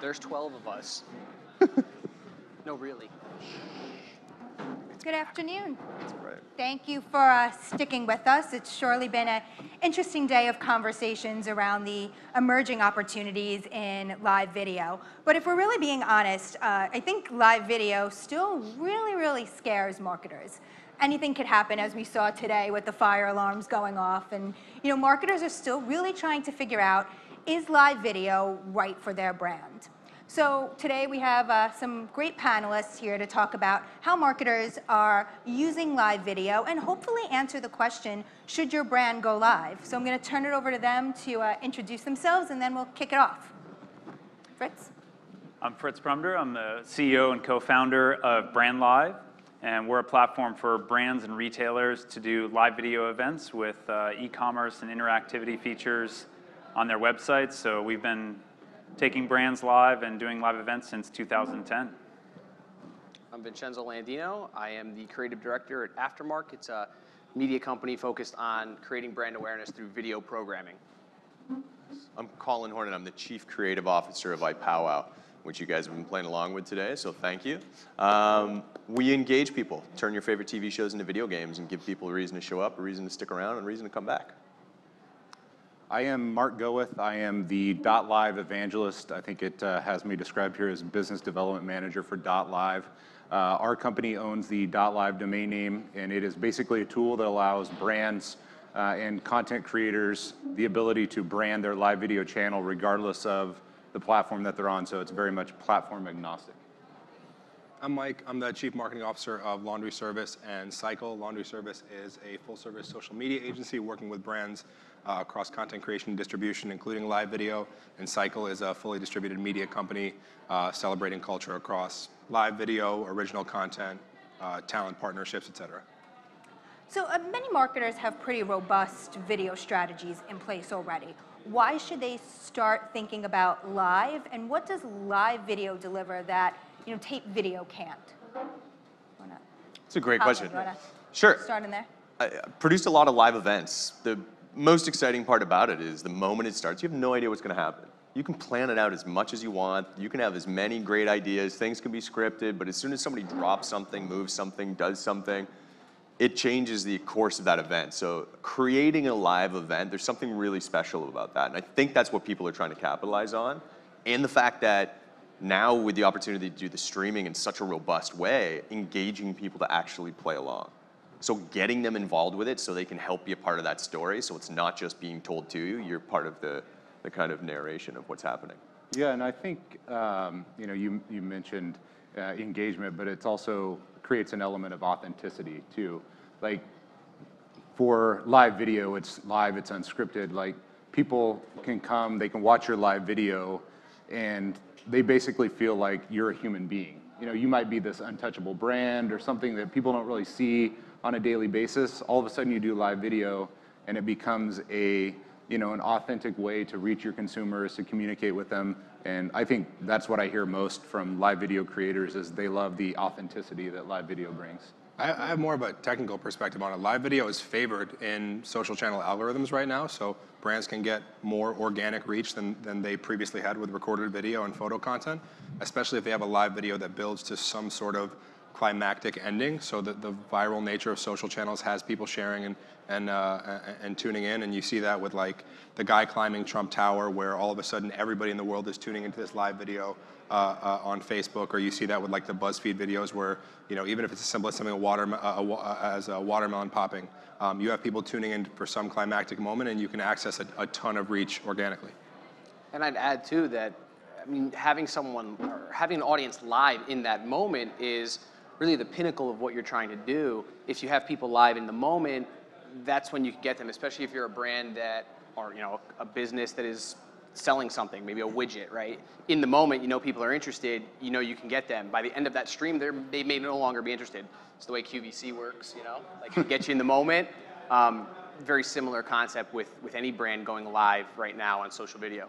There's 12 of us. No, really. Good afternoon. That's right. Thank you for sticking with us. It's surely been an interesting day of conversations around the emerging opportunities in live video. But if we're really being honest, I think live video still really scares marketers. Anything could happen, as we saw today with the fire alarms going off. And marketers are still really trying to figure out, is live video right for their brand? So today we have some great panelists here to talk about how marketers are using live video and hopefully answer the question, should your brand go live? So I'm going to turn it over to them to introduce themselves, and then we'll kick it off. Fritz? I'm Fritz Brumder. I'm the CEO and co-founder of BrandLive, and we're a platform for brands and retailers to do live video events with e-commerce and interactivity features on their websites. So we've been taking brands live and doing live events since 2010. I'm Vincenzo Landino. I am the creative director at Aftermarq. It's a media company focused on creating brand awareness through video programming. I'm Colin Hornett. I'm the Chief Creative Officer of iPowow, which you guys have been playing along with today, so thank you. We engage people, turn your favorite TV shows into video games, and give people a reason to show up, a reason to stick around, and a reason to come back. I am Marc Gawith. I am the .live evangelist. I think it has me described here as business development manager for .live. Our company owns the .live domain name, and it is basically a tool that allows brands and content creators the ability to brand their live video channel regardless of the platform that they're on, so it's very much platform agnostic. I'm Mike. I'm the Chief Marketing Officer of Laundry Service and Cycle. Laundry Service is a full-service social media agency working with brands across content creation and distribution, including live video. And Cycle is a fully distributed media company celebrating culture across live video, original content, talent partnerships, et cetera. So many marketers have pretty robust video strategies in place already. Why should they start thinking about live, and what does live video deliver that tape video can't? It's a great question. Sure. Start in there. I produced a lot of live events. The most exciting part about it is the moment it starts, you have no idea what's going to happen. You can plan it out as much as you want. You can have as many great ideas. Things can be scripted, but as soon as somebody drops something, moves something, does something, it changes the course of that event. So creating a live event, there's something really special about that. And I think that's what people are trying to capitalize on. And the fact that now with the opportunity to do the streaming in such a robust way, engaging people to actually play along. So getting them involved with it so they can help be a part of that story, so it's not just being told to you, you're part of the kind of narration of what's happening. Yeah, and I think you mentioned engagement, but it's also creates an element of authenticity too. Like for live video, it's live, it's unscripted. Like people can come, they can watch your live video, and they basically feel like you're a human being. You might be this untouchable brand or something that people don't really see on a daily basis. All of a sudden you do live video and it becomes an authentic way to reach your consumers, to communicate with them. And I think that's what I hear most from live video creators is they love the authenticity that live video brings. I have more of a technical perspective on it. Live video is favored in social channel algorithms right now, so brands can get more organic reach than they previously had with recorded video and photo content, especially if they have a live video that builds to some sort of climactic ending, so that the viral nature of social channels has people sharing and tuning in, and you see that with like the guy climbing Trump Tower, where all of a sudden everybody in the world is tuning into this live video on Facebook, or you see that with like the BuzzFeed videos where even if it's as simple as something as a watermelon popping, you have people tuning in for some climactic moment, and you can access a ton of reach organically. And I'd add too that having an audience live in that moment is really the pinnacle of what you're trying to do. If you have people live in the moment, that's when you can get them, especially if you're a brand or a business that is selling something, maybe a widget, right? In the moment, people are interested, you can get them. By the end of that stream, they may no longer be interested. It's the way QVC works, like it gets you in the moment. Very similar concept with any brand going live right now on social video.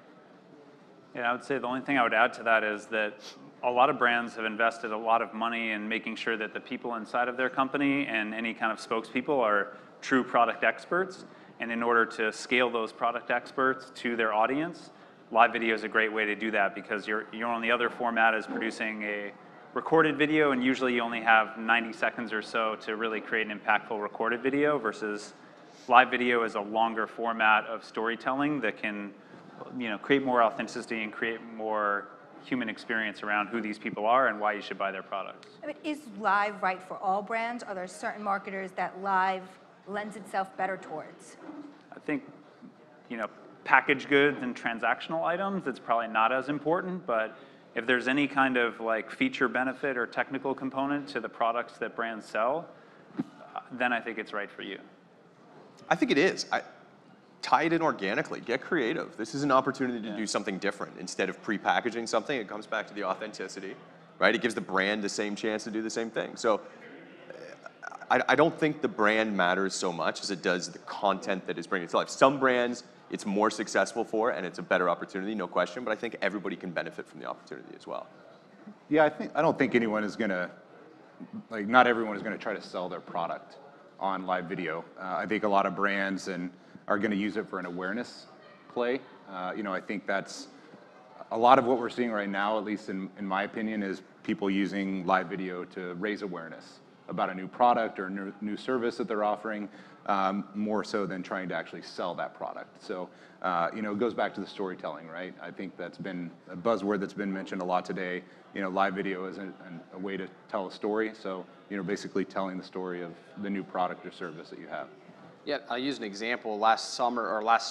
Yeah, I would say the only thing I would add to that is that a lot of brands have invested a lot of money in making sure that the people inside of their company and any kind of spokespeople are true product experts. And in order to scale those product experts to their audience, live video is a great way to do that because your only other format is producing a recorded video, and usually you only have 90 seconds or so to really create an impactful recorded video versus live video is a longer format of storytelling that can, create more authenticity and create more human experience around who these people are and why you should buy their products. I mean, is live right for all brands? Are there certain marketers that live lends itself better towards? I think, packaged goods and transactional items, it's probably not as important, but if there's any kind of like feature benefit or technical component to the products that brands sell, then I think it's right for you. I think it is. Tie it in organically. Get creative. This is an opportunity to do something different. Instead of pre-packaging something, it comes back to the authenticity, right? It gives the brand the same chance to do the same thing. So I don't think the brand matters so much as it does the content that is bringing it to life. Some brands, it's more successful for, and it's a better opportunity, no question, but I think everybody can benefit from the opportunity as well. Yeah, I don't think anyone is gonna, not everyone is gonna try to sell their product on live video. I think a lot of brands are gonna use it for an awareness play. I think that's a lot of what we're seeing right now, at least in my opinion, is people using live video to raise awareness about a new product or a new service that they're offering, more so than trying to actually sell that product. So, it goes back to the storytelling, right? I think that's been a buzzword that's been mentioned a lot today. Live video is a way to tell a story. So, basically telling the story of the new product or service that you have. Yeah, I'll use an example. Last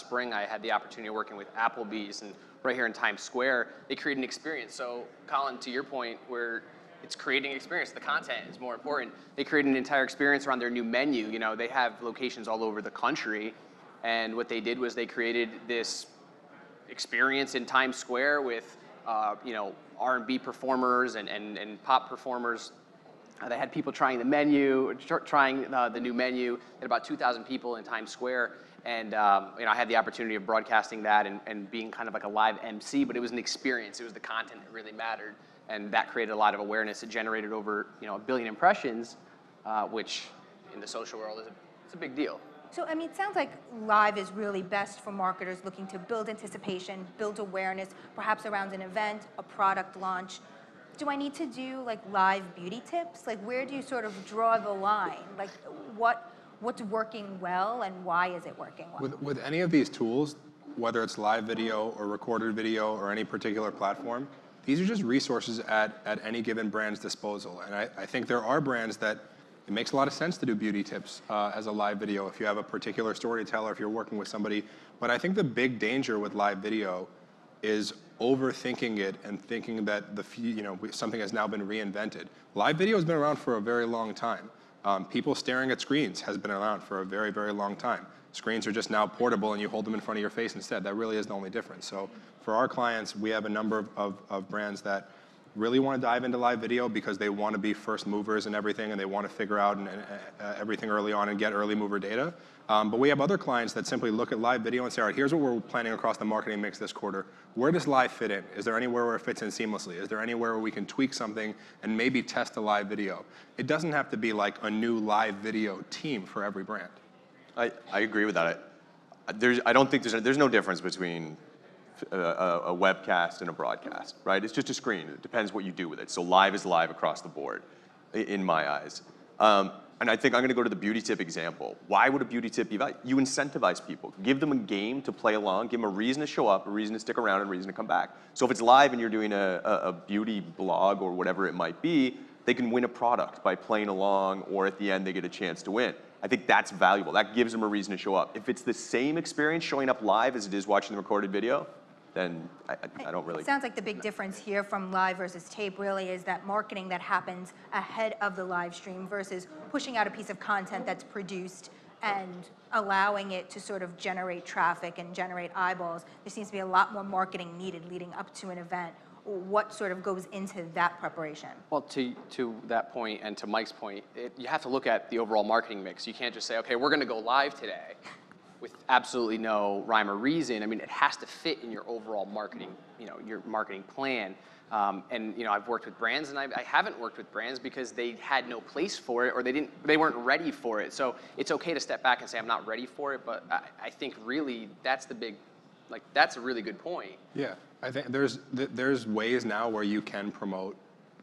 spring, I had the opportunity of working with Applebee's, and right here in Times Square, they created an experience. So, Colin, to your point, where it's creating experience, the content is more important. They created an entire experience around their new menu. They have locations all over the country, and what they did was they created this experience in Times Square with, R&B performers and pop performers. They had people trying the menu, trying the new menu. They had about 2,000 people in Times Square. And I had the opportunity of broadcasting that and being kind of like a live MC, but it was an experience. It was the content that really mattered. And that created a lot of awareness. It generated over 1 billion impressions, which in the social world is a big deal. So, it sounds like live is really best for marketers looking to build anticipation, build awareness, perhaps around an event, a product launch. Do I need to do live beauty tips? Where do you sort of draw the line? What's working well and why is it working well? With any of these tools, whether it's live video or recorded video or any particular platform, these are just resources at any given brand's disposal. And I think there are brands that it makes a lot of sense to do beauty tips as a live video if you have a particular storyteller, if you're working with somebody. But I think the big danger with live video is overthinking it and thinking that something has now been reinvented. Live video has been around for a very long time. People staring at screens has been around for a very, very long time. Screens are just now portable and you hold them in front of your face instead. That really is the only difference. So for our clients, we have a number of brands that really want to dive into live video because they want to be first movers and everything, and they want to figure out everything early on and get early mover data. But we have other clients that simply look at live video and say, all right, here's what we're planning across the marketing mix this quarter. Where does live fit in? Is there anywhere where it fits in seamlessly? Is there anywhere where we can tweak something and maybe test a live video? It doesn't have to be like a new live video team for every brand. I agree with that. I don't think there's no difference between a webcast and a broadcast, right? It's just a screen. It depends what you do with it. So live is live across the board, in my eyes. And I think I'm going to go to the beauty tip example. Why would a beauty tip be valuable? You incentivize people. Give them a game to play along. Give them a reason to show up, a reason to stick around, and a reason to come back. So if it's live and you're doing a beauty blog or whatever it might be, they can win a product by playing along, or at the end they get a chance to win. I think that's valuable. That gives them a reason to show up. If it's the same experience showing up live as it is watching the recorded video, then I don't really. It sounds like the big difference here from live versus tape really is that marketing that happens ahead of the live stream versus pushing out a piece of content that's produced and allowing it to sort of generate traffic and generate eyeballs. There seems to be a lot more marketing needed leading up to an event. What sort of goes into that preparation? Well, to that point and to Mike's point, you have to look at the overall marketing mix. You can't just say, okay, we're going to go live today, with absolutely no rhyme or reason. I mean, it has to fit in your overall marketing, your marketing plan. And I've worked with brands, and I haven't worked with brands because they had no place for it, or they weren't ready for it. So it's okay to step back and say, I'm not ready for it. But I think really that's that's a really good point. Yeah, I think there's ways now where you can promote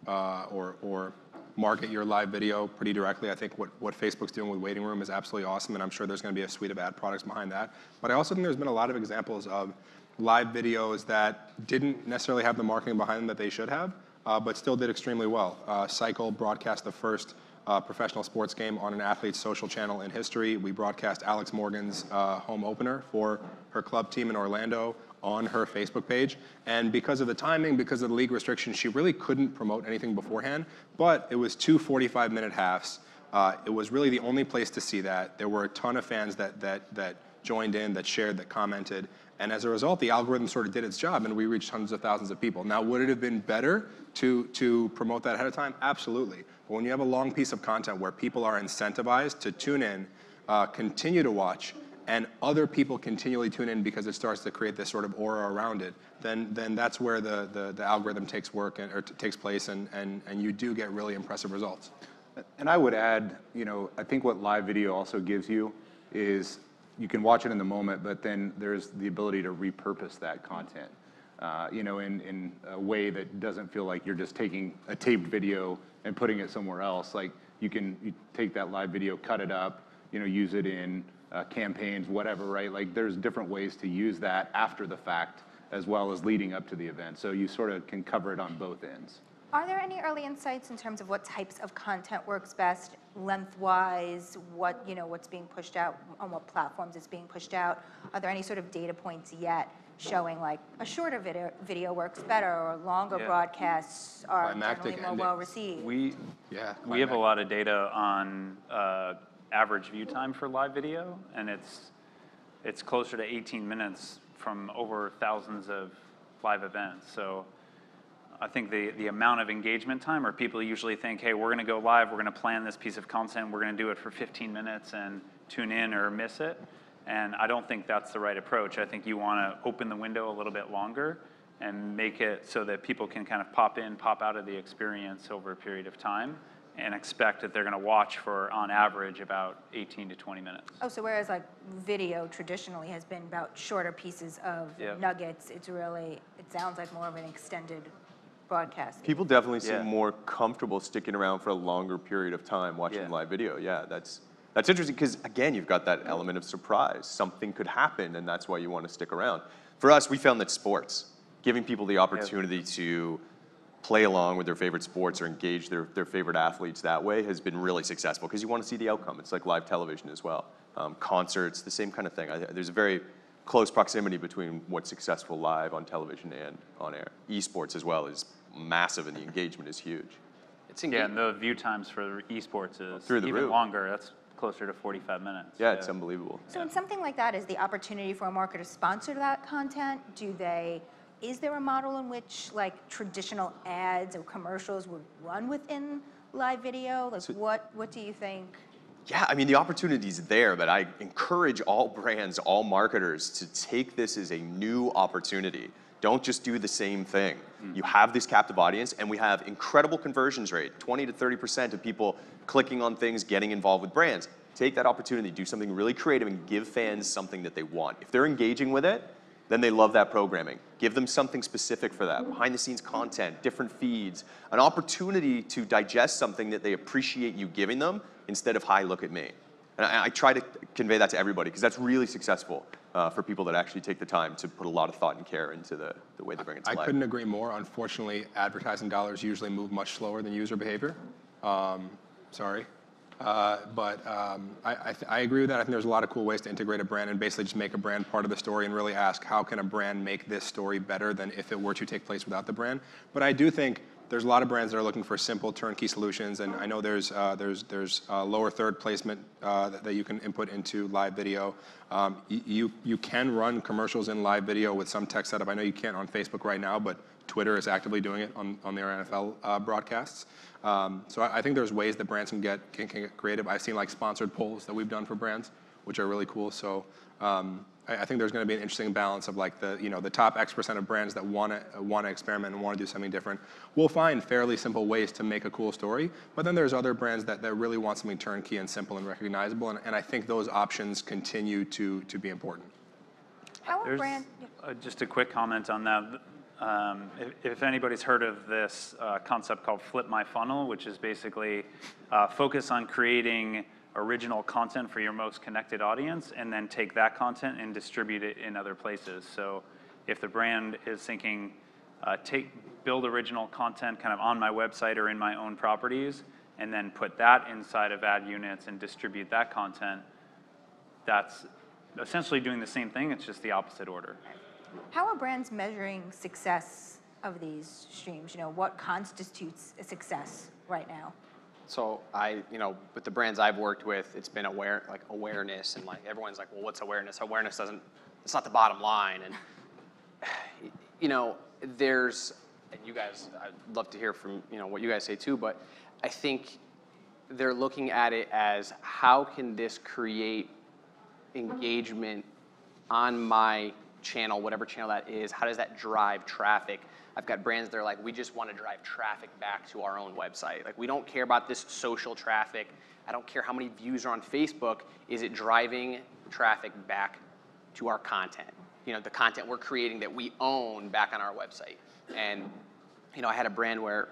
or market your live video pretty directly. I think what Facebook's doing with Waiting Room is absolutely awesome, and I'm sure there's going to be a suite of ad products behind that. But I also think there's been a lot of examples of live videos that didn't necessarily have the marketing behind them that they should have, but still did extremely well. Cycle broadcast the first professional sports game on an athlete's social channel in history. We broadcast Alex Morgan's home opener for her club team in Orlando on her Facebook page. And because of the timing, because of the league restrictions, she really couldn't promote anything beforehand, but it was 2 45-minute halves. It was really the only place to see that. There were a ton of fans that joined in, that shared, that commented. And as a result, the algorithm sort of did its job, and we reached hundreds of thousands of people. Now, would it have been better to promote that ahead of time? Absolutely. But when you have a long piece of content where people are incentivized to tune in, continue to watch, and other people continually tune in because it starts to create this sort of aura around it, then that's where the algorithm takes place, and you do get really impressive results. And I would add, I think what live video also gives you is you can watch it in the moment, but then there's the ability to repurpose that content, in a way that doesn't feel like you're just taking a taped video and putting it somewhere else. Like you take that live video, cut it up, use it in campaigns, whatever, right? Like there's different ways to use that after the fact as well as leading up to the event. So you sort of can cover it on both ends. Are there any early insights in terms of what types of content works best, lengthwise, what's being pushed out, on what platforms it's being pushed out? Are there any sort of data points yet showing like a shorter video works better, or longer broadcasts are generally more well received? We have a lot of data on average view time for live video, and it's closer to 18 minutes from over thousands of live events. So I think the amount of engagement time, or people usually think, hey, we're going to go live, we're going to plan this piece of content, we're going to do it for 15 minutes and tune in or miss it. And I don't think that's the right approach. I think you want to open the window a little bit longer and make it so that people can kind of pop in, pop out of the experience over a period of time, and expect that they're going to watch for, on average, about 18 to 20 minutes. Oh, so whereas like video traditionally has been about shorter pieces of nuggets, it sounds like more of an extended broadcast. People definitely seem more comfortable sticking around for a longer period of time watching live video. Yeah, that's interesting because, again, you've got that element of surprise. Something could happen, and that's why you want to stick around. For us, we found that sports, giving people the opportunity to play along with their favorite sports or engage their favorite athletes that way has been really successful because you want to see the outcome. It's like live television as well. Concerts, the same kind of thing. There's a very close proximity between what's successful live on television and on air. Esports as well is massive, and the engagement is huge. And the view times for esports is through the even roof. Longer. That's closer to 45 minutes. Yeah, it's unbelievable. So in something like that, is the opportunity for a marketer to sponsor that content? Is there a model in which like traditional ads or commercials would run within live video? Like what do you think? Yeah, I mean, the opportunity's there, but I encourage all brands, all marketers to take this as a new opportunity. Don't just do the same thing. You have this captive audience, and we have incredible conversions rate, 20 to 30% of people clicking on things, getting involved with brands. Take that opportunity, do something really creative, and give fans something that they want. If they're engaging with it, then they love that programming. Give them something specific for that, behind-the-scenes content, different feeds, an opportunity to digest something that they appreciate you giving them instead of, hi, look at me. And I try to convey that to everybody because that's really successful for people that actually take the time to put a lot of thought and care into the way they bring it to life. I couldn't agree more. Unfortunately, advertising dollars usually move much slower than user behavior. Sorry. But I agree with that. I think there's a lot of cool ways to integrate a brand and basically just make a brand part of the story and really ask, how can a brand make this story better than if it were to take place without the brand? But I do think there's a lot of brands that are looking for simple turnkey solutions, and I know there's lower third placement that you can input into live video. You can run commercials in live video with some tech setup. I know you can't on Facebook right now, but Twitter is actively doing it on their NFL broadcasts. So I think there's ways that brands can get creative. I've seen like sponsored polls that we've done for brands which are really cool. So I think there's going to be an interesting balance of like the top X% of brands that want to experiment and want to do something different. We'll find fairly simple ways to make a cool story, but then there's other brands that really want something turnkey and simple and recognizable, and I think those options continue to be important. How are brands? Just a quick comment on that. If anybody's heard of this concept called Flip My Funnel, which is basically focus on creating original content for your most connected audience, and then take that content and distribute it in other places. So if the brand is thinking, build original content kind of on my website or in my own properties, and then put that inside of ad units and distribute that content, that's essentially doing the same thing, it's just the opposite order. How are brands measuring success of these streams? You know, what constitutes a success right now? So with the brands I've worked with, it's been awareness, and like everyone's like, well, what's awareness? Awareness it's not the bottom line. And and you guys, I'd love to hear from what you guys say too, but I think they're looking at it as how can this create engagement on my channel, whatever channel that is, how does that drive traffic? I've got brands that are like, we just want to drive traffic back to our own website. Like, we don't care about this social traffic. I don't care how many views are on Facebook. Is it driving traffic back to our content? The content we're creating that we own back on our website. And, I had a brand where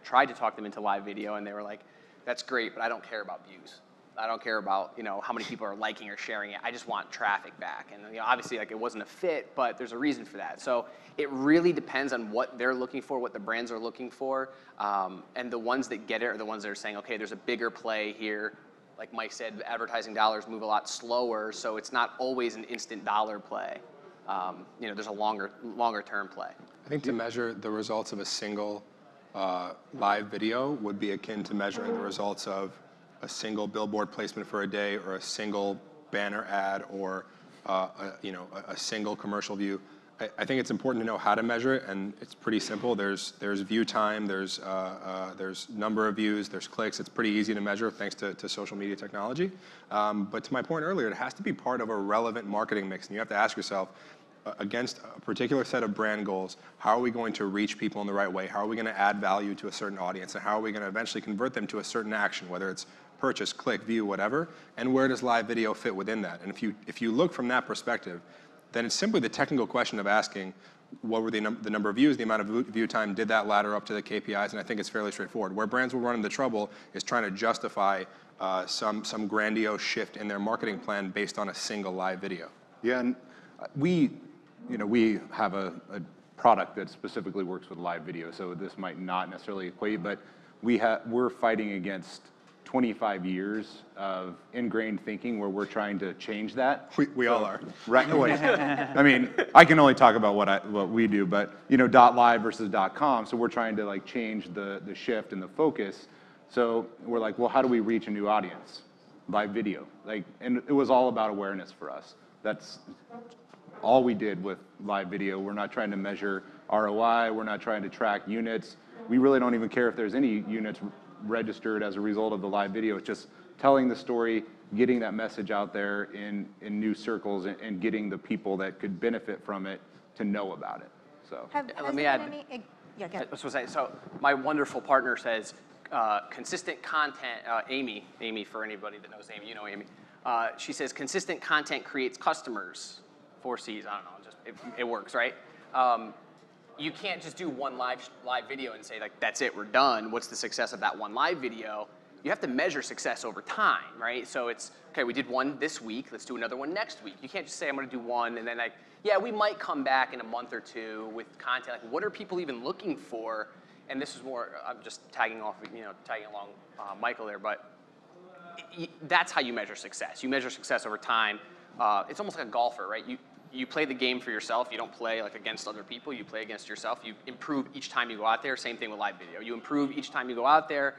tried to talk them into live video, and they were like, that's great, but I don't care about views. I don't care about how many people are liking or sharing it. I just want traffic back. And obviously, like, it wasn't a fit, but there's a reason for that. So it really depends on what they're looking for, what the brands are looking for, and the ones that get it are the ones that are saying, okay, there's a bigger play here. Like Mike said, advertising dollars move a lot slower, so it's not always an instant dollar play. There's a longer term play. I think to measure the results of a single live video would be akin to measuring the results of a single billboard placement for a day, or a single banner ad, or a single commercial view. I think it's important to know how to measure it, and it's pretty simple. There's view time, there's number of views, there's clicks. It's pretty easy to measure thanks to social media technology. But to my point earlier, it has to be part of a relevant marketing mix, and you have to ask yourself, against a particular set of brand goals, how are we going to reach people in the right way? How are we going to add value to a certain audience? And how are we going to eventually convert them to a certain action, whether it's purchase, click, view, whatever? And where does live video fit within that? And if you look from that perspective, then it's simply the technical question of asking, what were the number of views, the amount of view time, did that ladder up to the KPIs? And I think it's fairly straightforward. Where brands will run into trouble is trying to justify some grandiose shift in their marketing plan based on a single live video. Yeah, and we have a product that specifically works with live video, so this might not necessarily equate, but we're fighting against 25 years of ingrained thinking where we're trying to change that. We all are. Right. I mean, I can only talk about what we do, but .live versus .com, so we're trying to like change the shift and the focus. So we're like, well, how do we reach a new audience? Live video. And it was all about awareness for us. That's all we did with live video. We're not trying to measure ROI. We're not trying to track units. We really don't even care if there's any units registered as a result of the live video. It's just telling the story, getting that message out there in new circles, and getting the people that could benefit from it to know about it. So let me add. So my wonderful partner says consistent content. Amy, for anybody that knows Amy, Amy. She says consistent content creates customers. 4 C's. I don't know. It works, right? You can't just do one live video and say, like, that's it, we're done. What's the success of that one live video? You have to measure success over time, right? So it's, okay, we did one this week, let's do another one next week. You can't just say, I'm gonna do one, and then we might come back in a month or two with content. Like, what are people even looking for? And this is more, I'm just tagging along Michael there, but that's how you measure success. You measure success over time. It's almost like a golfer, right? You play the game for yourself. You don't play like against other people. You play against yourself. You improve each time you go out there. Same thing with live video. You improve each time you go out there.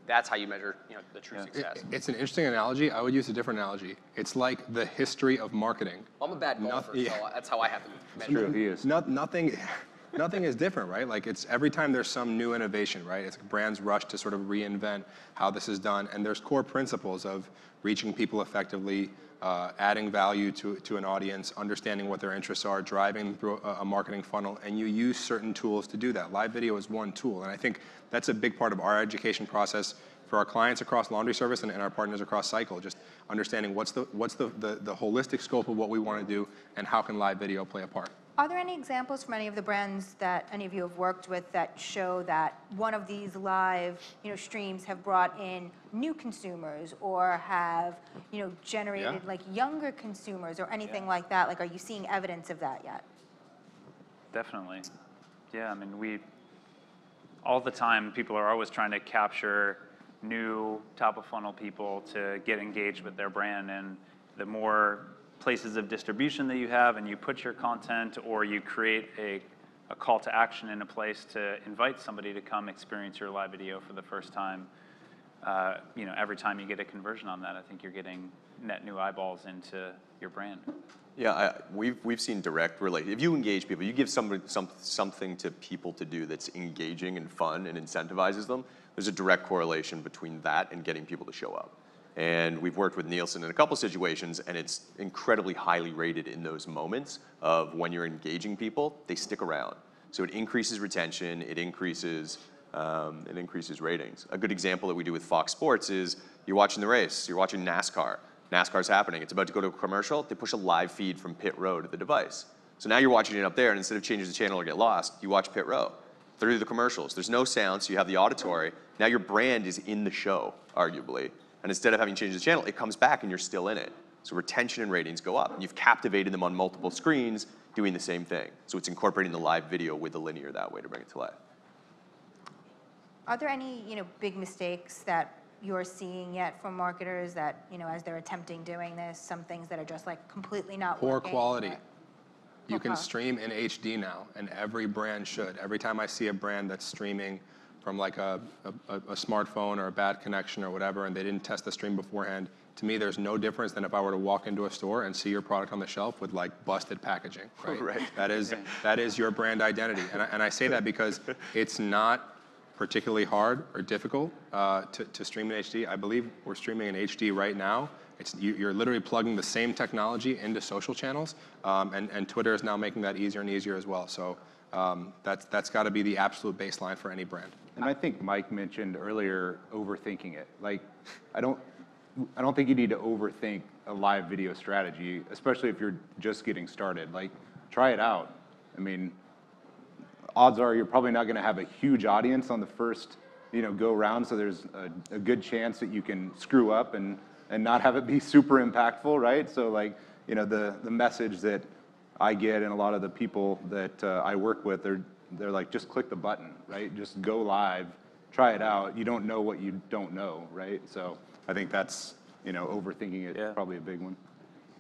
That's how you measure, the true success. It's an interesting analogy. I would use a different analogy. It's like the history of marketing. I'm a bad golfer, so that's how I have to measure. True, he is. Nothing is different, right? Like, it's every time there's some new innovation, right? It's brands rush to sort of reinvent how this is done, and there's core principles of reaching people effectively, adding value to an audience, understanding what their interests are, driving through a marketing funnel, and you use certain tools to do that. Live video is one tool, and I think that's a big part of our education process for our clients across laundry service and our partners across Cycle, just understanding what's the holistic scope of what we want to do and how can live video play a part. Are there any examples from any of the brands that any of you have worked with that show that one of these live, streams have brought in new consumers or have, generated like younger consumers or anything like that? Like, are you seeing evidence of that yet? Definitely. Yeah, I mean, all the time, people are always trying to capture new top-of-funnel people to get engaged with their brand, and the more places of distribution that you have and you put your content or you create a call to action in a place to invite somebody to come experience your live video for the first time, every time you get a conversion on that, I think you're getting net new eyeballs into your brand. Yeah, we've seen direct relate. If you engage people, you give something to people to do that's engaging and fun and incentivizes them, there's a direct correlation between that and getting people to show up. And we've worked with Nielsen in a couple situations, and it's incredibly highly rated in those moments of when you're engaging people, they stick around. So it increases retention, it increases ratings. A good example that we do with Fox Sports is you're watching the race, you're watching NASCAR. NASCAR's happening, it's about to go to a commercial, they push a live feed from pit row to the device. So now you're watching it up there, and instead of changing the channel or get lost, you watch pit row through the commercials. There's no sound, so you have the auditory. Now your brand is in the show, arguably. And instead of having changed the channel, it comes back and you're still in it. So retention and ratings go up. And you've captivated them on multiple screens doing the same thing. So it's incorporating the live video with the linear that way to bring it to life. Are there any, big mistakes that you're seeing yet from marketers that, as they're attempting doing this, some things that are just like completely not Poor working? quality. You can Okay. stream in HD now, and every brand should. Every time I see a brand that's streaming from like a smartphone or a bad connection or whatever, and they didn't test the stream beforehand, to me there's no difference than if I were to walk into a store and see your product on the shelf with like busted packaging, right? Right. That is your brand identity. And I say that because it's not particularly hard or difficult to stream in HD. I believe we're streaming in HD right now. You're literally plugging the same technology into social channels, and Twitter is now making that easier and easier as well. So that's got to be the absolute baseline for any brand. And I think Mike mentioned earlier overthinking it. Like, I don't think you need to overthink a live video strategy, especially if you're just getting started. Like, try it out. I mean, odds are you're probably not going to have a huge audience on the first, go round. So there's a good chance that you can screw up and not have it be super impactful, right? So like, the message that I get and a lot of the people that I work with, they're like, just click the button, right? Just go live, try it out. You don't know what you don't know, right? So I think that's, overthinking it probably a big one.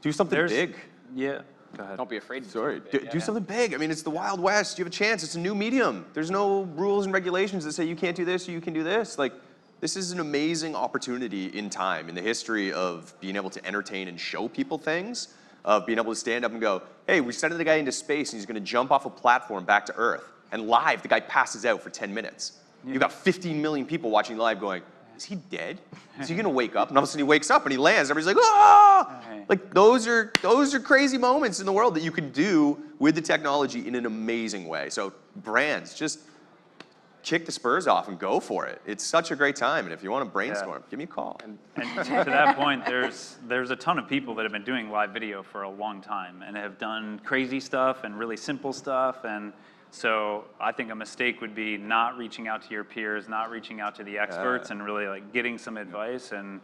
Do something big. Yeah. Go ahead. Don't be afraid to Sorry, do it. do something big. I mean, it's the Wild West. You have a chance. It's a new medium. There's no rules and regulations that say you can't do this or you can do this. Like, this is an amazing opportunity in time, in the history of being able to entertain and show people things, of being able to stand up and go, hey, we're sending the guy into space and he's gonna jump off a platform back to Earth. And live, the guy passes out for 10 minutes. You've got 15 million people watching live going, is he dead? Is he gonna wake up? And all of a sudden he wakes up and he lands. Everybody's like, ah! Like, those are crazy moments in the world that you can do with the technology in an amazing way. So brands, just kick the spurs off and go for it. It's such a great time. And if you want to brainstorm, give me a call. And to that point, there's a ton of people that have been doing live video for a long time and have done crazy stuff and really simple stuff. And so I think a mistake would be not reaching out to your peers, not reaching out to the experts, and really like getting some advice and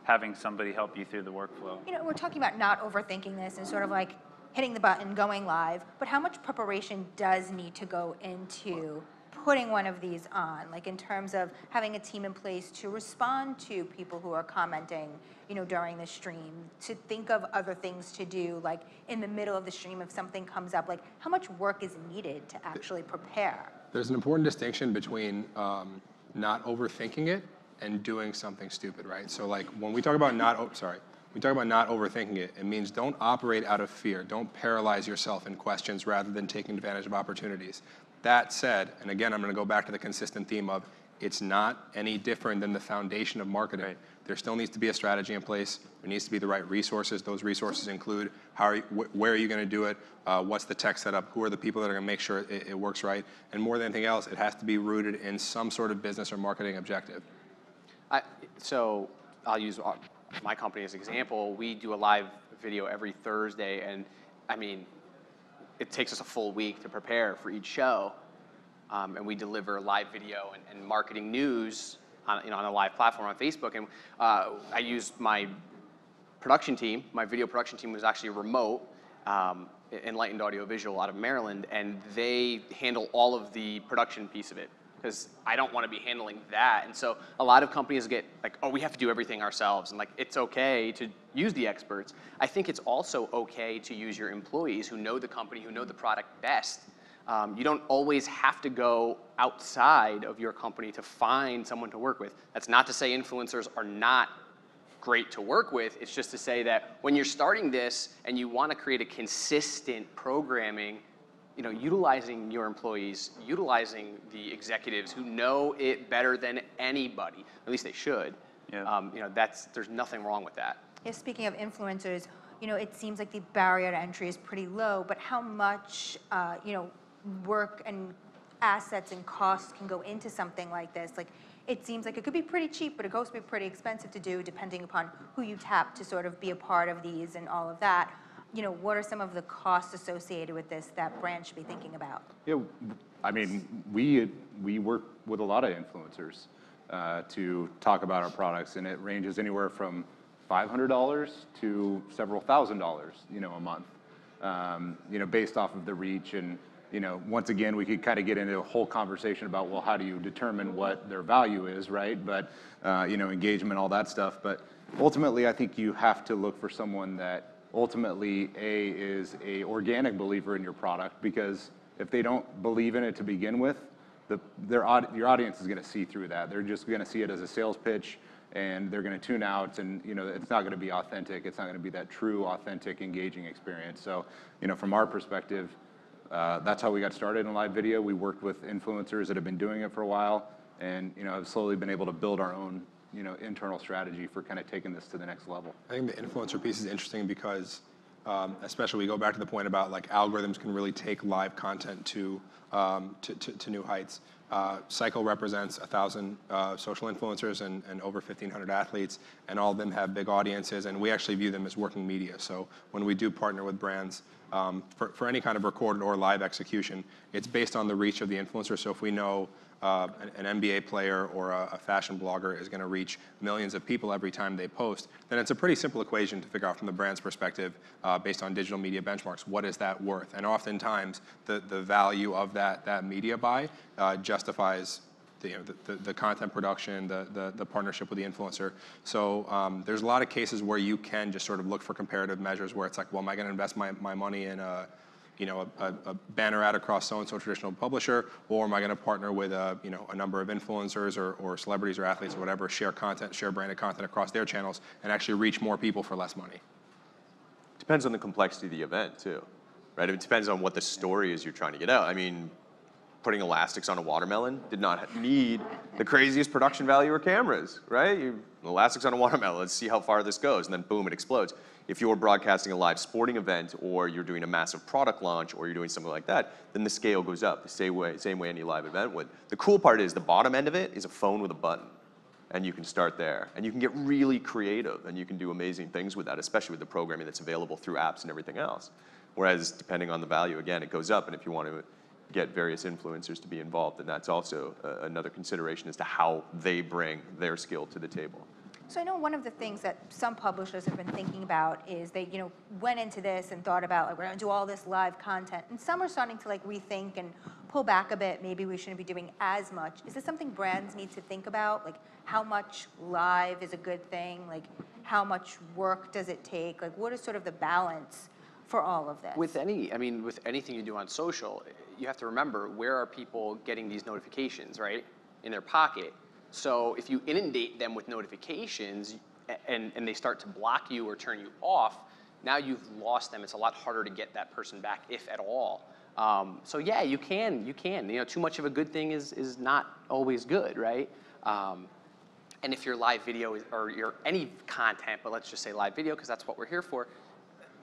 having somebody help you through the workflow. We're talking about not overthinking this and sort of like hitting the button, going live, but how much preparation does need to go into putting one of these on, like in terms of having a team in place to respond to people who are commenting, during the stream, to think of other things to do, like in the middle of the stream if something comes up, like how much work is needed to actually prepare? There's an important distinction between not overthinking it and doing something stupid, right? So like when we talk about not overthinking it, it means don't operate out of fear. Don't paralyze yourself in questions rather than taking advantage of opportunities. That said, and again, I'm going to go back to the consistent theme of it's not any different than the foundation of marketing. Right. There still needs to be a strategy in place. There needs to be the right resources. Those resources include where are you going to do it, what's the tech setup, who are the people that are going to make sure it works right, and more than anything else, it has to be rooted in some sort of business or marketing objective. So I'll use my company as an example. We do a live video every Thursday, and I mean, it takes us a full week to prepare for each show, and we deliver live video and marketing news on, on a live platform on Facebook. And I used my production team. My video production team was actually remote, Enlightened Audio Visual out of Maryland, and they handle all of the production piece of it, because I don't want to be handling that. And so a lot of companies get like, oh, we have to do everything ourselves. And like, it's okay to use the experts. I think it's also okay to use your employees who know the company, who know the product best. You don't always have to go outside of your company to find someone to work with. That's not to say influencers are not great to work with. It's just to say that when you're starting this and you want to create a consistent programming, utilizing your employees, utilizing the executives who know it better than anybody, at least they should. Yeah. There's nothing wrong with that. Yeah, speaking of influencers, it seems like the barrier to entry is pretty low, but how much, work and assets and costs can go into something like this? Like, it seems like it could be pretty cheap, but it goes to be pretty expensive to do depending upon who you tap to sort of be a part of these and all of that. What are some of the costs associated with this that brands should be thinking about? Yeah, I mean, we work with a lot of influencers to talk about our products, and it ranges anywhere from $500 to several $1,000s, a month, based off of the reach. And once again, we could kind of get into a whole conversation about, well, how do you determine what their value is, right? But engagement, all that stuff. But ultimately, I think you have to look for someone that ultimately, is a organic believer in your product, because if they don't believe in it to begin with, your audience is going to see through that. They're just going to see it as a sales pitch, and they're going to tune out, and it's not going to be authentic. It's not going to be that true, authentic, engaging experience. So, from our perspective, that's how we got started in live video. We worked with influencers that have been doing it for a while, and have slowly been able to build our own internal strategy for kind of taking this to the next level. I think the influencer piece is interesting because, especially we go back to the point about like algorithms can really take live content to new heights. Cycle represents 1,000 social influencers and over 1,500 athletes, and all of them have big audiences, and we actually view them as working media. So when we do partner with brands for any kind of recorded or live execution, it's based on the reach of the influencer. So if we know an NBA player or a fashion blogger is going to reach millions of people every time they post, then it's a pretty simple equation to figure out from the brand's perspective, based on digital media benchmarks, what is that worth? And oftentimes, the value of that media buy justifies the content production, the partnership with the influencer. So there's a lot of cases where you can just sort of look for comparative measures where it's like, well, am I going to invest my money in a banner ad across so-and-so traditional publisher, or am I going to partner with a number of influencers or celebrities or athletes or whatever, share branded content across their channels and actually reach more people for less money? Depends on the complexity of the event too, right? It depends on what the story is you're trying to get out. I mean, putting elastics on a watermelon did not need the craziest production value or cameras, right? Elastics on a watermelon, let's see how far this goes, and then boom, it explodes. If you're broadcasting a live sporting event, or you're doing a massive product launch, or you're doing something like that, then the scale goes up the same way any live event would. The cool part is the bottom end of it is a phone with a button, and you can start there. And you can get really creative, and you can do amazing things with that, especially with the programming that's available through apps and everything else. Whereas depending on the value, again, it goes up, and if you want to get various influencers to be involved, then that's also another consideration as to how they bring their skill to the table. So I know one of the things that some publishers have been thinking about is they, went into this and thought about, like, we're going to do all this live content, and some are starting to like rethink and pull back a bit. Maybe we shouldn't be doing as much. Is this something brands need to think about? Like, how much live is a good thing? Like, how much work does it take? Like, what is sort of the balance for all of this? With anything you do on social, you have to remember, where are people getting these notifications, right? In their pocket. So if you inundate them with notifications and they start to block you or turn you off, now you've lost them. It's a lot harder to get that person back, if at all. So yeah, you can. Too much of a good thing is not always good, right? And if your live video or your any content, but let's just say live video because that's what we're here for,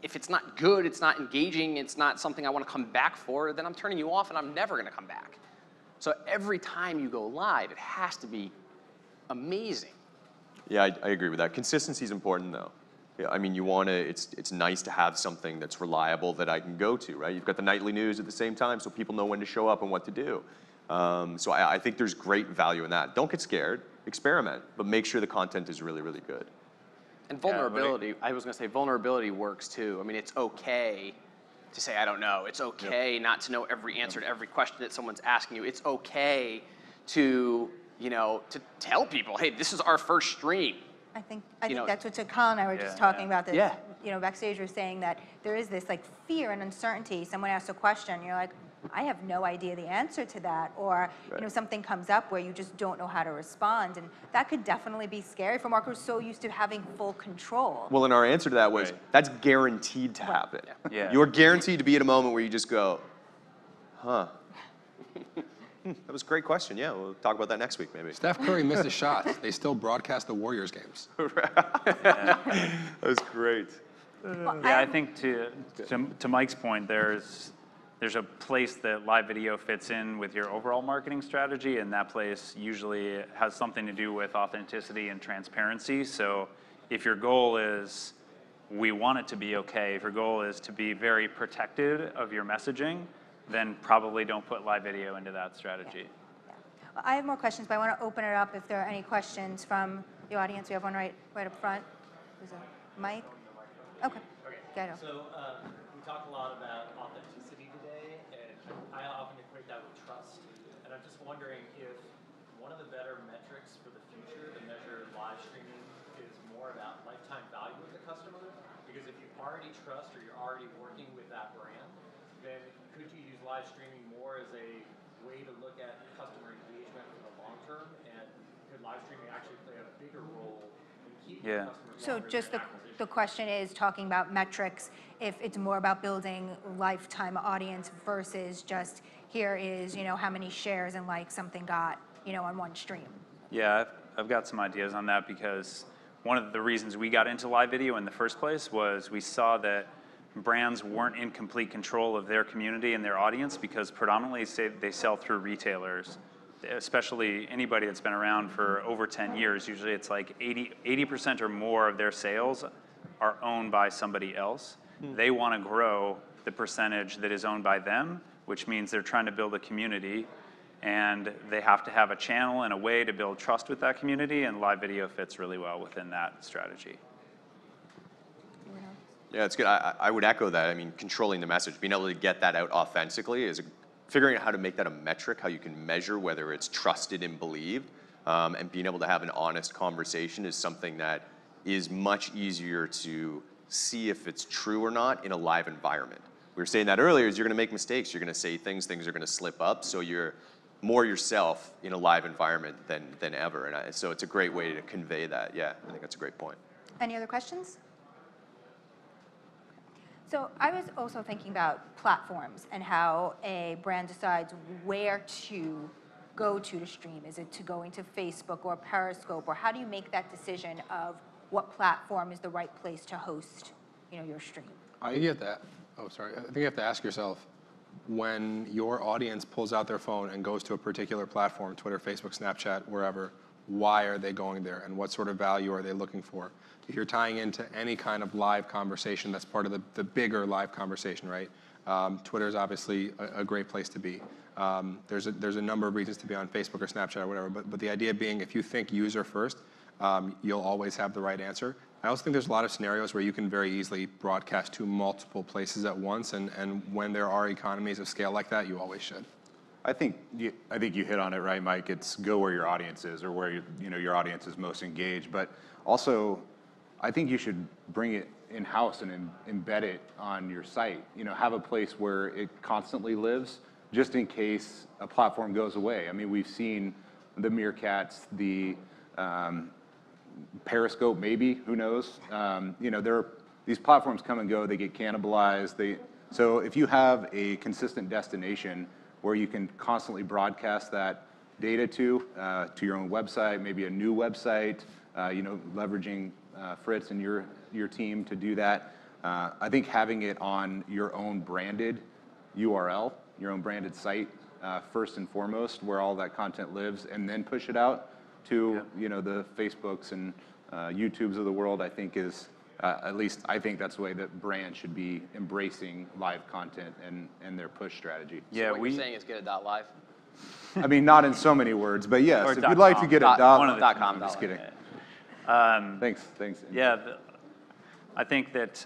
if it's not good, it's not engaging, it's not something I want to come back for, then I'm turning you off and I'm never going to come back. So every time you go live, it has to be amazing. Yeah, I agree with that. Consistency is important, though. Yeah, I mean, you want to. It's nice to have something that's reliable that I can go to, right? You've got the nightly news at the same time, so people know when to show up and what to do. So I think there's great value in that. Don't get scared. Experiment, but make sure the content is really, really good. And vulnerability, I was going to say vulnerability works too. I mean, it's okay to say, I don't know. It's okay not to know every answer to every question that someone's asking you. It's okay to, to tell people, hey, this is our first stream. I think that's what Colin and I were just talking about this. Yeah. Backstage we're saying that there is this like fear and uncertainty. Someone asks a question, you're like, I have no idea the answer to that, or something comes up where you just don't know how to respond, and that could definitely be scary for Marc, who's so used to having full control. Well, and our answer to that was that's guaranteed to happen. Yeah. You're guaranteed to be at a moment where you just go, huh. That was a great question. Yeah, we'll talk about that next week, maybe. Steph Curry misses shots. They still broadcast the Warriors games. That was great. Yeah, I think to Mike's point, there's a place that live video fits in with your overall marketing strategy, and that place usually has something to do with authenticity and transparency. So if your goal is, we want it to be okay, if your goal is to be very protected of your messaging, then probably don't put live video into that strategy. Yeah. Well, I have more questions, but I want to open it up if there are any questions from the audience. We have one right up front. There's a mic. Okay. Go. So we talked a lot about authenticity today, and I often equate that with trust. And I'm just wondering if one of the better metrics for the future to measure live streaming is more about lifetime value of the customer. Because if you already trust or you're already working with that brand, then could you use live streaming more as a way to look at customer engagement for the long term? And could live streaming actually play a bigger role in keeping customers So longer just than the question is talking about metrics, if it's more about building lifetime audience versus just here is, how many shares and likes something got, on one stream. Yeah, I've got some ideas on that, because one of the reasons we got into live video in the first place was we saw that brands weren't in complete control of their community and their audience, because predominantly they sell through retailers, especially anybody that's been around for over 10 years. Usually it's like 80% or more of their sales are owned by somebody else. They want to grow the percentage that is owned by them, which means they're trying to build a community, and they have to have a channel and a way to build trust with that community, and live video fits really well within that strategy. Yeah, it's good. I would echo that. I mean, controlling the message, being able to get that out authentically is figuring out how to make that a metric, how you can measure whether it's trusted and believed, and being able to have an honest conversation is something that is much easier to see if it's true or not in a live environment. We were saying that earlier, is you're going to make mistakes. You're going to say things are going to slip up, so you're more yourself in a live environment than ever. And so it's a great way to convey that. Yeah, I think that's a great point. Any other questions? So I was also thinking about platforms and how a brand decides where to go to stream. Is it to go into Facebook or Periscope, or how do you make that decision of what platform is the right place to host, your stream? I think you have to ask yourself, when your audience pulls out their phone and goes to a particular platform, Twitter, Facebook, Snapchat, wherever, why are they going there, and what sort of value are they looking for? If you're tying into any kind of live conversation, that's part of the bigger live conversation, right? Twitter is obviously a great place to be. There's a number of reasons to be on Facebook or Snapchat or whatever, but the idea being, if you think user first, you'll always have the right answer. I also think there's a lot of scenarios where you can very easily broadcast to multiple places at once, and when there are economies of scale like that, you always should. I think you hit on it right, Mike. It's go where your audience is, or where your audience is most engaged. But also, I think you should bring it in-house and embed it on your site. Have a place where it constantly lives, just in case a platform goes away. I mean, we've seen the Meerkats, the Periscope, maybe, who knows? These platforms come and go, they get cannibalized. So if you have a consistent destination where you can constantly broadcast that data to your own website, maybe a new website, leveraging Fritz and your team to do that. I think having it on your own branded URL, your own branded site, first and foremost, where all that content lives, and then push it out to the Facebooks and YouTubes of the world, I think is, at least I think that's the way that brands should be embracing live content and their push strategy. So what you're saying is get a .live? I mean, not in so many words, but yes, Or if you'd like to get a .com. just kidding. Thanks. Yeah, I think that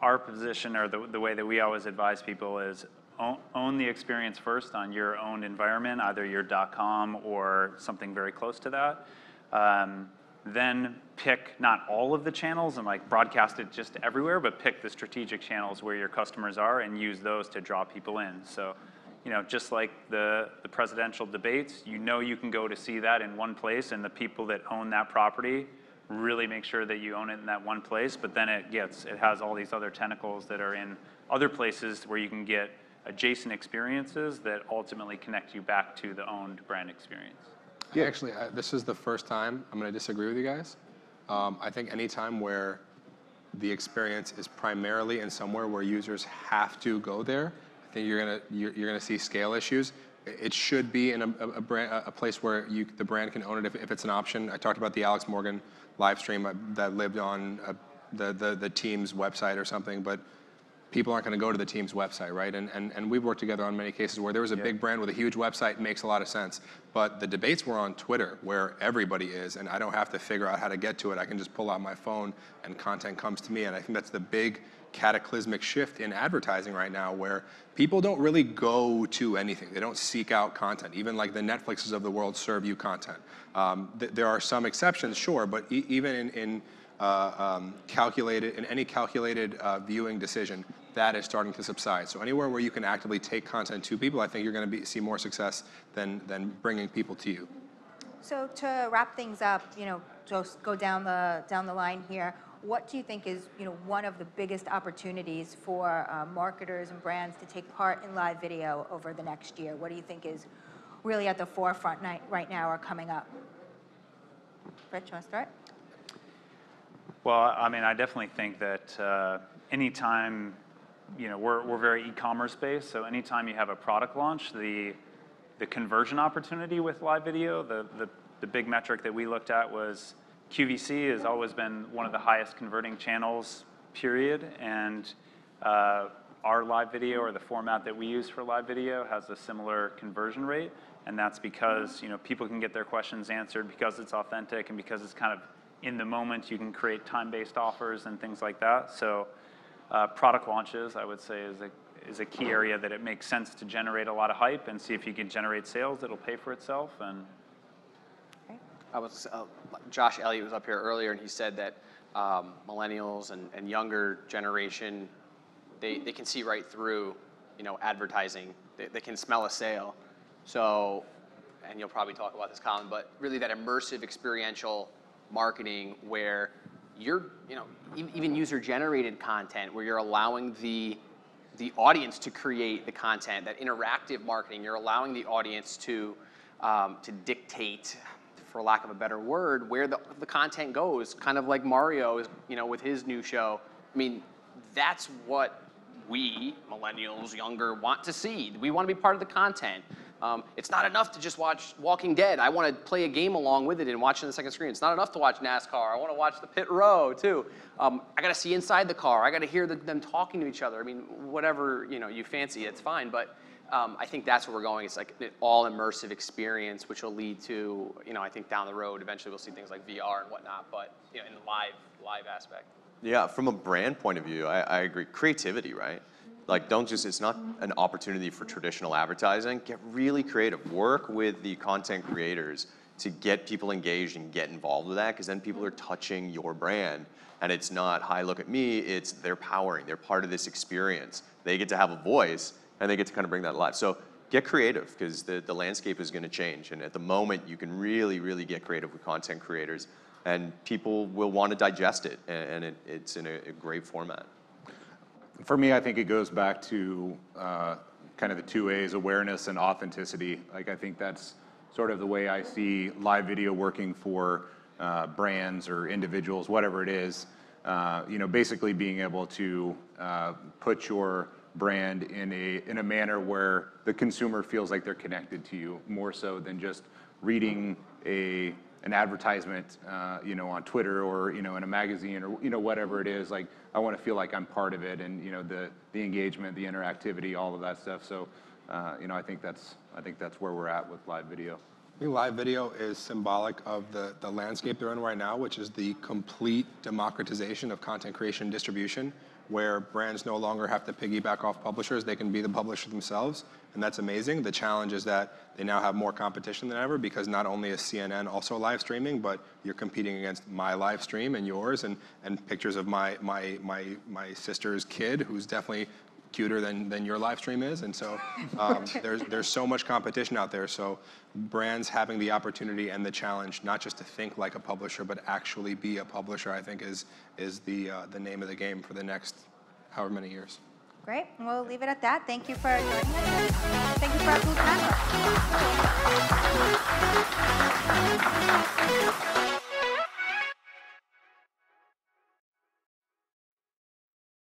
our position, or the way that we always advise people, is own the experience first on your own environment, either your .com or something very close to that. Then pick not all of the channels and like broadcast it just everywhere, but pick the strategic channels where your customers are and use those to draw people in. So, just like the presidential debates, you can go to see that in one place, and the people that own that property really make sure that you own it in that one place, but then it has all these other tentacles that are in other places where you can get adjacent experiences that ultimately connect you back to the owned brand experience. Yeah, actually, this is the first time I'm going to disagree with you guys. I think any time where the experience is primarily in somewhere where users have to go there, I think you're gonna see scale issues. It should be in a place where the brand can own it if it's an option. I talked about the Alex Morgan live stream that lived on the team's website or something, but people aren't going to go to the team's website, right? And we've worked together on many cases where there was a big brand with a huge website, makes a lot of sense. But the debates were on Twitter, where everybody is, and I don't have to figure out how to get to it. I can just pull out my phone and content comes to me. And I think that's the big cataclysmic shift in advertising right now, where people don't really go to anything. They don't seek out content. Even like the Netflixes of the world serve you content. There are some exceptions, sure, but even in any calculated viewing decision, that is starting to subside. So anywhere where you can actively take content to people, I think you're going to see more success than bringing people to you. So to wrap things up, just go down the line here. What do you think is one of the biggest opportunities for marketers and brands to take part in live video over the next year? What do you think is really at the forefront right now or coming up? Fritz, you want to start? Well, I mean, I definitely think that anytime, we're very e-commerce based, so anytime you have a product launch, the conversion opportunity with live video, the big metric that we looked at was QVC has always been one of the highest converting channels, period, and our live video, or the format that we use for live video, has a similar conversion rate, and that's because people can get their questions answered because it's authentic and because it's kind of in the moment. You can create time-based offers and things like that. So product launches, I would say, is a key area that it makes sense to generate a lot of hype and see if you can generate sales. It'll pay for itself. And Josh Elliott was up here earlier, and he said that millennials and younger generation, they can see right through advertising. They can smell a sale. So, and you'll probably talk about this, Colin, but really that immersive experiential marketing where you're, even user-generated content, where you're allowing the audience to create the content, that interactive marketing, you're allowing the audience to dictate, for lack of a better word, where the content goes, kind of like Mario is, with his new show. I mean, that's what we, millennials, younger, want to see. We want to be part of the content. It's not enough to just watch Walking Dead. I want to play a game along with it and watch it on the second screen. It's not enough to watch NASCAR. I want to watch the pit row too. I got to see inside the car. I got to hear them talking to each other. I mean, whatever you fancy, it's fine. But I think that's where we're going. It's like an all immersive experience, which will lead to, I think down the road, eventually we'll see things like VR and whatnot. But in the live aspect. Yeah, from a brand point of view, I agree. Creativity, right? Like, it's not an opportunity for traditional advertising. Get really creative. Work with the content creators to get people engaged and get involved with that, because then people are touching your brand. And it's not, hi, look at me. It's they're powering. They're part of this experience. They get to have a voice, and they get to kind of bring that alive. So get creative, because the landscape is going to change. And at the moment, you can really, really get creative with content creators, and people will want to digest it, and it's in a great format. For me, I think it goes back to kind of the two A's, awareness and authenticity. Like, I think that's sort of the way I see live video working for brands or individuals, whatever it is. You know, basically being able to put your brand in a manner where the consumer feels like they're connected to you more so than just reading an advertisement, you know, on Twitter or, you know, in a magazine or, you know, whatever it is. Like, I want to feel like I'm part of it, and, you know, the engagement, the interactivity, all of that stuff. So, you know, I think that's where we're at with live video. I think live video is symbolic of the landscape they're in right now, which is the complete democratization of content creation and distribution, where brands no longer have to piggyback off publishers. They can be the publisher themselves, and that's amazing. The challenge is that they now have more competition than ever, because not only is CNN also live streaming, but you're competing against my live stream and yours, and pictures of my sister's kid, who's definitely cuter than your live stream is. And so there's so much competition out there. So brands having the opportunity and the challenge not just to think like a publisher, but actually be a publisher, I think is the name of the game for the next however many years. Great. We'll leave it at that. Thank you for joining us. Thank you for our cool panel.